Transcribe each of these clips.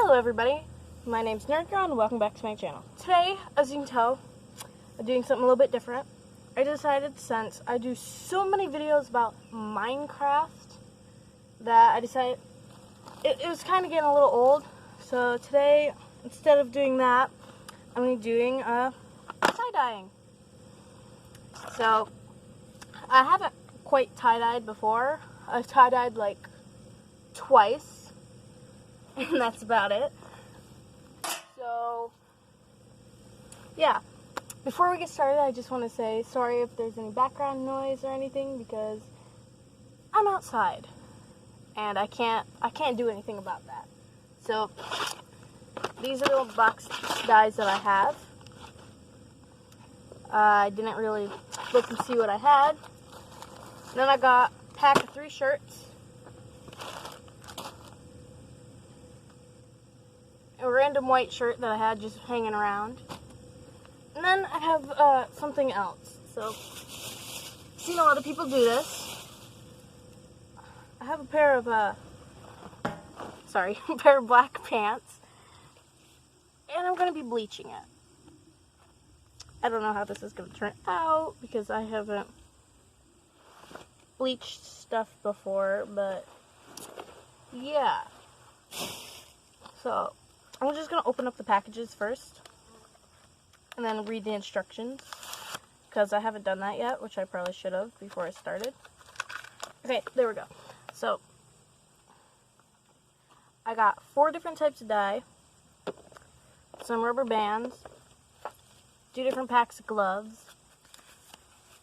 Hello everybody, my name's Nerdgirl and welcome back to my channel. Today, as you can tell, I'm doing something a little bit different. I decided, since I do so many videos about Minecraft, that I decided it was kind of getting a little old. So today, instead of doing that, I'm going to be doing tie-dyeing. So, I haven't quite tie-dyed before. I've tie-dyed like twice, and that's about it. So, yeah. Before we get started, I just want to say sorry if there's any background noise or anything, because I'm outside and I can't do anything about that. So, these are the little box dyes that I have. I didn't really look and see what I had. And then I got a pack of 3 shirts, a random white shirt that I had just hanging around, and then I have something else. So, I've seen a lot of people do this. I have a pair of a pair of black pants, and I'm going to be bleaching it. I don't know how this is going to turn out because I haven't bleached stuff before, but yeah. So, I'm just going to open up the packages first and then read the instructions, because I haven't done that yet, which I probably should have before I started. Okay, there we go. So, I got 4 different types of dye, some rubber bands, 2 different packs of gloves,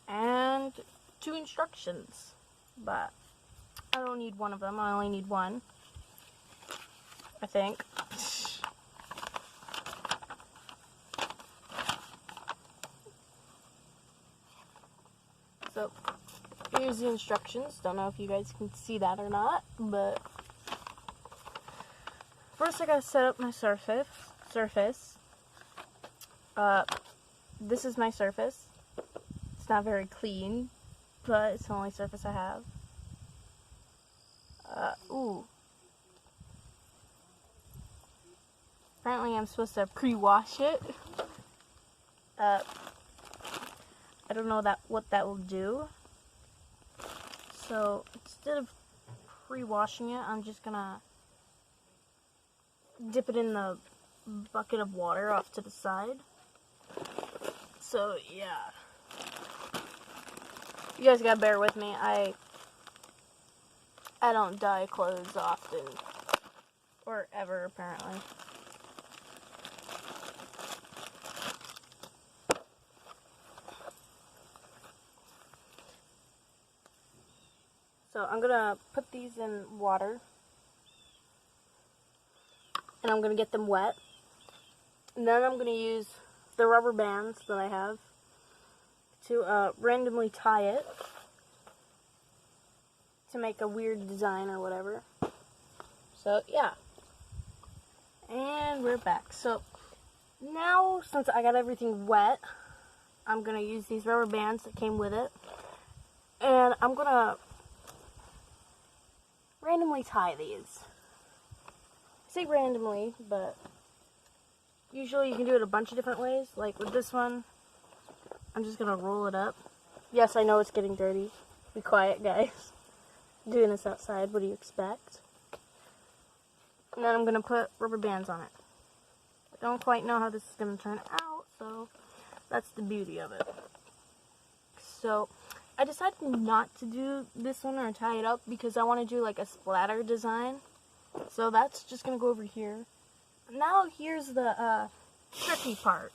and 2 instructions. But I don't need one of them, I only need one, I think. So, here's the instructions. Don't know if you guys can see that or not, but first I gotta set up my surface. This is my surface. It's not very clean, but it's the only surface I have. Apparently I'm supposed to pre-wash it. I don't know what that will do. So instead of pre-washing it, I'm just gonna dip it in the bucket of water off to the side. So yeah, you guys gotta bear with me. I don't dye clothes often, or ever apparently. So I'm gonna put these in water, and I'm gonna get them wet, and then I'm gonna use the rubber bands that I have to randomly tie it to make a weird design or whatever. So yeah, and we're back. So now, since I got everything wet, I'm gonna use these rubber bands that came with it, and I'm gonna randomly tie these. I say randomly, but usually you can do it a bunch of different ways. Like with this one, I'm just gonna roll it up. Yes, I know it's getting dirty. Be quiet, guys. I'm doing this outside, what do you expect? And then I'm gonna put rubber bands on it. I don't quite know how this is gonna turn out, so that's the beauty of it. So, I decided not to do this one or tie it up because I want to do like a splatter design. So that's just going to go over here. Now here's the tricky part.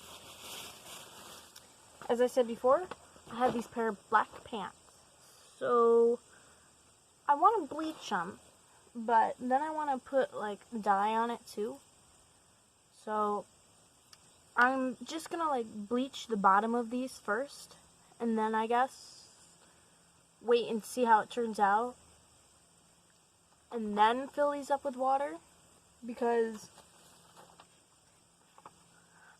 As I said before, I have these pair of black pants. So I want to bleach them, but then I want to put like dye on it too. So I'm just going to like bleach the bottom of these first, and then I guess wait and see how it turns out, and then fill these up with water, because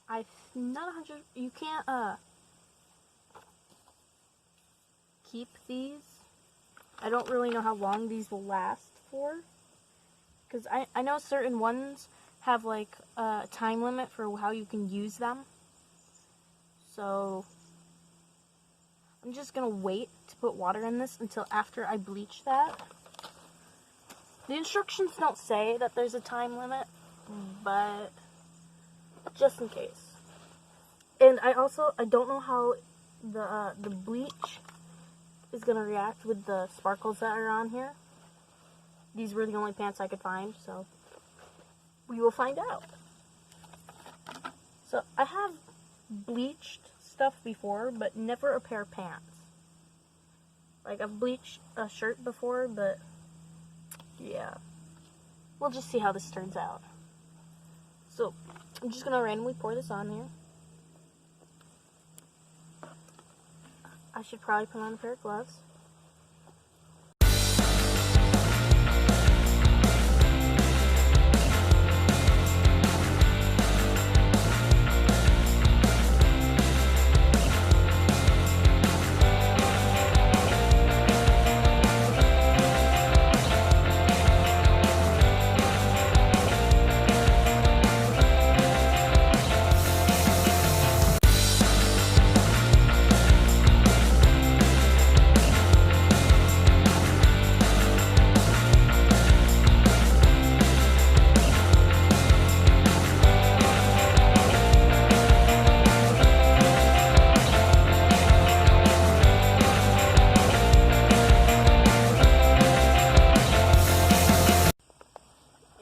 I'm not 100. You can't keep these. I don't really know how long these will last for, because I know certain ones have like a time limit for how you can use them. So I'm just gonna wait to put water in this until after I bleach that. The instructions don't say that there's a time limit, but just in case. And I don't know how the bleach is gonna react with the sparkles that are on here. These were the only pants I could find, so we will find out. So I have bleached stuff before, but never a pair of pants. Like, I've bleached a shirt before, but yeah. We'll just see how this turns out. So, I'm just gonna randomly pour this on here. I should probably put on a pair of gloves.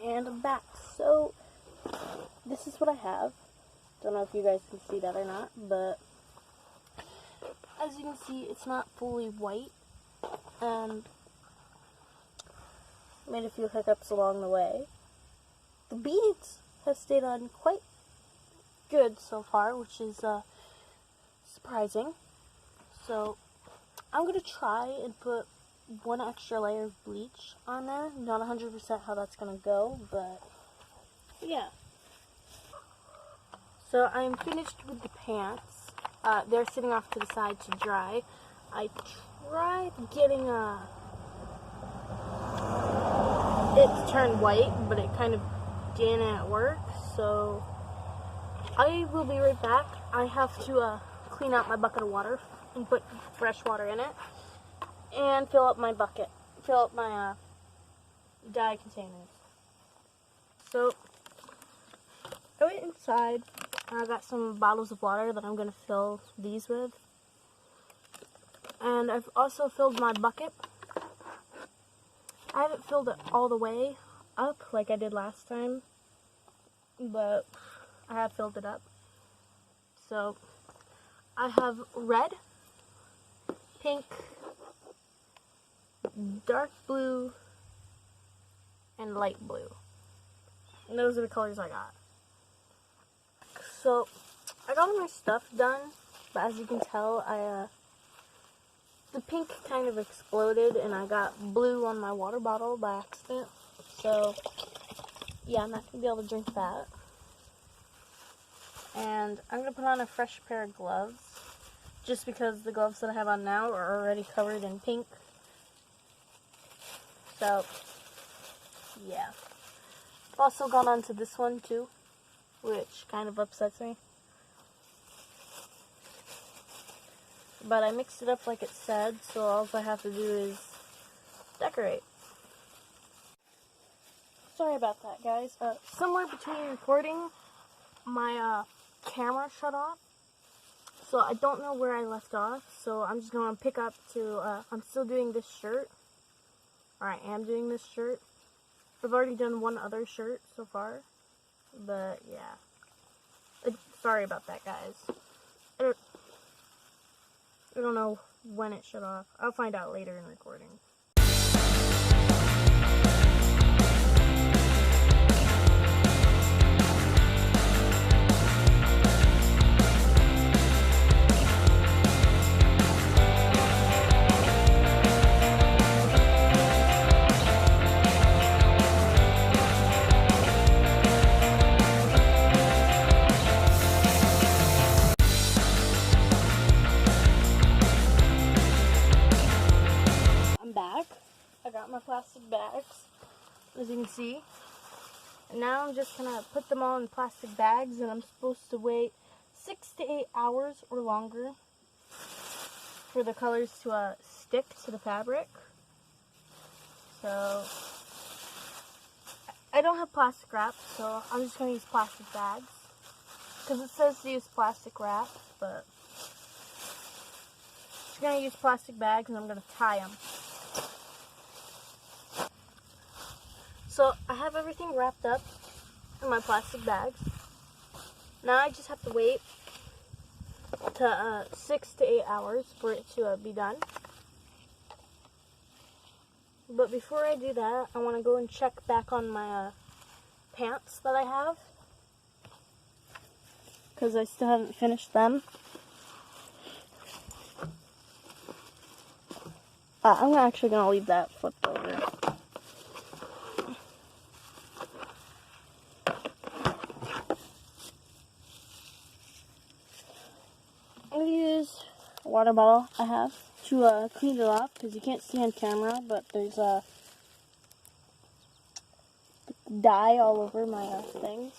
And I'm back. So, this is what I have. Don't know if you guys can see that or not, but as you can see, it's not fully white, and made a few hiccups along the way. The beads have stayed on quite good so far, which is surprising. So, I'm going to try and put one extra layer of bleach on there. Not 100% how that's going to go, but yeah. So I'm finished with the pants. They're sitting off to the side to dry. I tried getting it to turn white, but it kind of didn't work. So I will be right back. I have to clean out my bucket of water and put fresh water in it. And fill up my bucket. Fill up my dye containers. So, I went inside. I got some bottles of water that I'm going to fill these with. And I've also filled my bucket. I haven't filled it all the way up like I did last time. But I have filled it up. So, I have red, pink, dark blue, and light blue. And those are the colors I got. So, I got all my stuff done, but as you can tell, the pink kind of exploded, and I got blue on my water bottle by accident. So, yeah, I'm not going to be able to drink that. And I'm going to put on a fresh pair of gloves, just because the gloves that I have on now are already covered in pink. So, yeah. I've also gone on to this one too, which kind of upsets me. But I mixed it up like it said, so all I have to do is decorate. Sorry about that, guys. Somewhere between recording, my camera shut off. So I don't know where I left off, so I'm just going to pick up to, I'm still doing this shirt. Or I am doing this shirt. I've already done one other shirt so far. But, yeah. Sorry about that, guys. I don't know when it shut off. I'll find out later in recording. My plastic bags. now I'm just gonna put them all in plastic bags, and I'm supposed to wait 6 to 8 hours or longer for the colors to stick to the fabric. So I don't have plastic wrap, so I'm just gonna use plastic bags because it says to use plastic wrap, but I'm just gonna use plastic bags and I'm gonna tie them. So I have everything wrapped up in my plastic bags. Now I just have to wait to 6 to 8 hours for it to be done. But before I do that, I want to go and check back on my pants that I have, because I still haven't finished them. I'm actually going to leave that flipped over. I'm going to use a water bottle I have to clean it off, because you can't see on camera, but there's dye all over my things.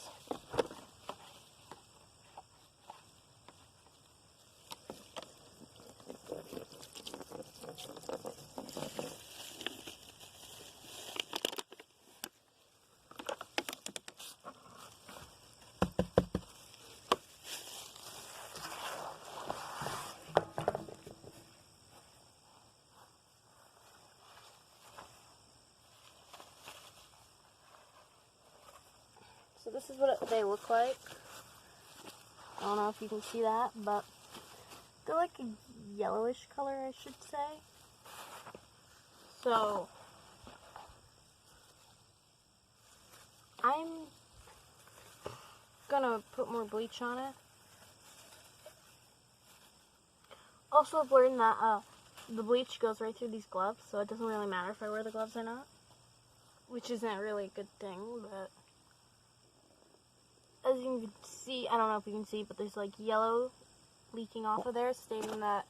So this is what they look like. I don't know if you can see that, but they're like a yellowish color, I should say. So I'm gonna put more bleach on it. Also, I've learned that the bleach goes right through these gloves, so it doesn't really matter if I wear the gloves or not, which isn't really a good thing, but as you can see, I don't know if you can see, but there's like yellow leaking off of there, stating that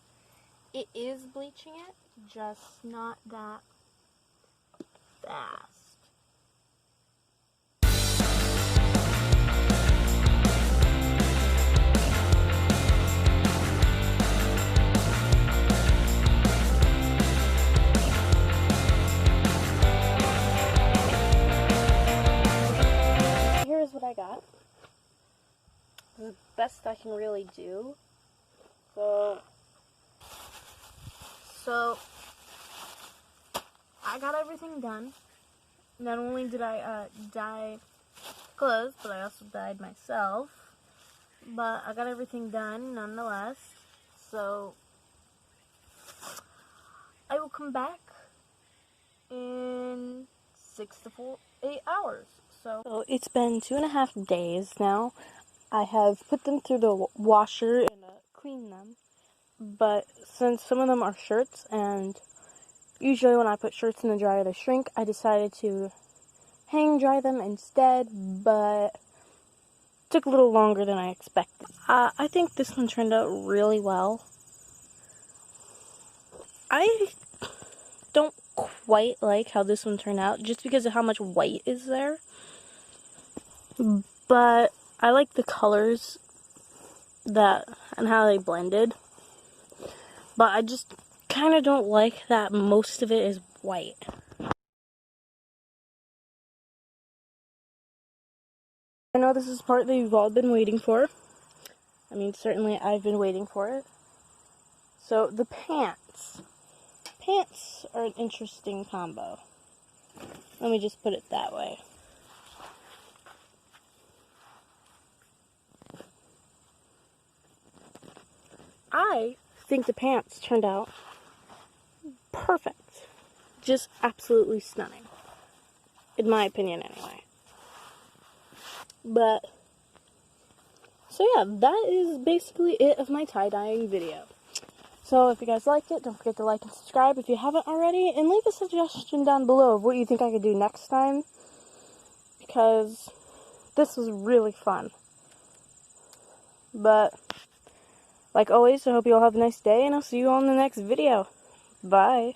it is bleaching it, just not that fast. Here's what I got. The best I can really do. So I got everything done. Not only did I dye clothes, but I also dyed myself. But I got everything done nonetheless. So I will come back in 6 to 8 hours. So it's been 2.5 days now. I have put them through the washer and cleaned them, but since some of them are shirts, and usually when I put shirts in the dryer they shrink, I decided to hang dry them instead, but it took a little longer than I expected. I think this one turned out really well. I don't quite like how this one turned out, just because of how much white is there, but I like the colors and how they blended, but I just kind of don't like that most of it is white. I know this is part that you've all been waiting for. I mean, certainly I've been waiting for it. So the pants. Pants are an interesting combo. Let me just put it that way. I think the pants turned out perfect. Just absolutely stunning. In my opinion, anyway. But, so yeah, that is basically it of my tie-dyeing video. So if you guys liked it, don't forget to like and subscribe if you haven't already, and leave a suggestion down below of what you think I could do next time, because this was really fun. But, like always, I hope you all have a nice day, and I'll see you all in the next video. Bye.